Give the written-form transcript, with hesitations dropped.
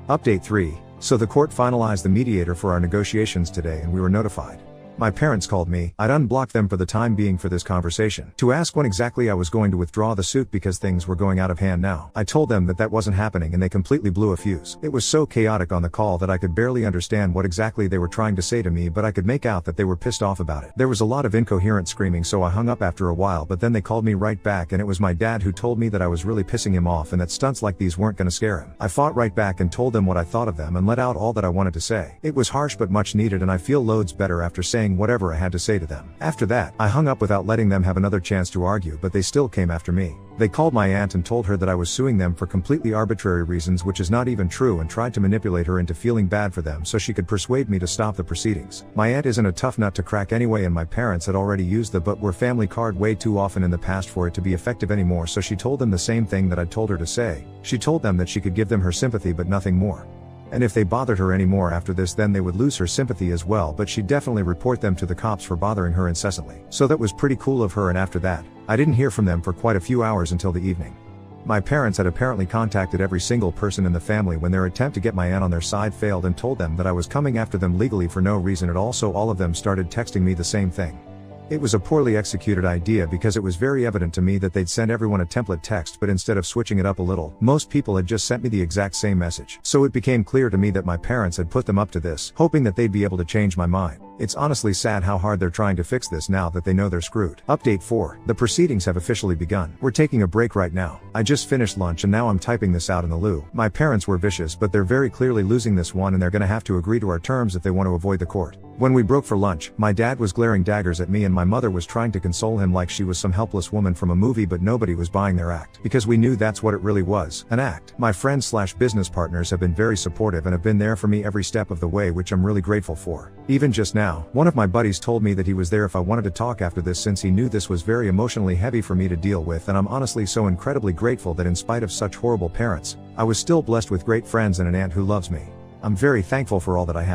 Update 3. So the court finalized the mediator for our negotiations today and we were notified. My parents called me. I'd unblocked them for the time being for this conversation, to ask when exactly I was going to withdraw the suit because things were going out of hand now. I told them that wasn't happening and they completely blew a fuse. It was so chaotic on the call that I could barely understand what exactly they were trying to say to me, but I could make out that they were pissed off about it. There was a lot of incoherent screaming, so I hung up after a while, but then they called me right back and it was my dad who told me that I was really pissing him off and that stunts like these weren't gonna scare him. I fought right back and told them what I thought of them and let out all that I wanted to say. It was harsh but much needed and I feel loads better after saying whatever I had to say to them. After that, I hung up without letting them have another chance to argue, but they still came after me. They called my aunt and told her that I was suing them for completely arbitrary reasons, which is not even true, and tried to manipulate her into feeling bad for them so she could persuade me to stop the proceedings. My aunt isn't a tough nut to crack anyway, and my parents had already used the "but we're family" card way too often in the past for it to be effective anymore, so she told them the same thing that I'd told her to say. She told them that she could give them her sympathy but nothing more. And if they bothered her anymore after this, then they would lose her sympathy as well, but she'd definitely report them to the cops for bothering her incessantly. So that was pretty cool of her, and after that, I didn't hear from them for quite a few hours until the evening. My parents had apparently contacted every single person in the family when their attempt to get my aunt on their side failed and told them that I was coming after them legally for no reason at all, so all of them started texting me the same thing. It was a poorly executed idea because it was very evident to me that they'd sent everyone a template text, but instead of switching it up a little, most people had just sent me the exact same message. So it became clear to me that my parents had put them up to this, hoping that they'd be able to change my mind. It's honestly sad how hard they're trying to fix this now that they know they're screwed. Update 4. The proceedings have officially begun. We're taking a break right now. I just finished lunch and now I'm typing this out in the loo. My parents were vicious, but they're very clearly losing this one and they're gonna have to agree to our terms if they want to avoid the court. When we broke for lunch, my dad was glaring daggers at me and my mother was trying to console him like she was some helpless woman from a movie, but nobody was buying their act, because we knew that's what it really was, an act. My friends/business partners have been very supportive and have been there for me every step of the way, which I'm really grateful for. Even just now, one of my buddies told me that he was there if I wanted to talk after this, since he knew this was very emotionally heavy for me to deal with, and I'm honestly so incredibly grateful that in spite of such horrible parents, I was still blessed with great friends and an aunt who loves me. I'm very thankful for all that I have.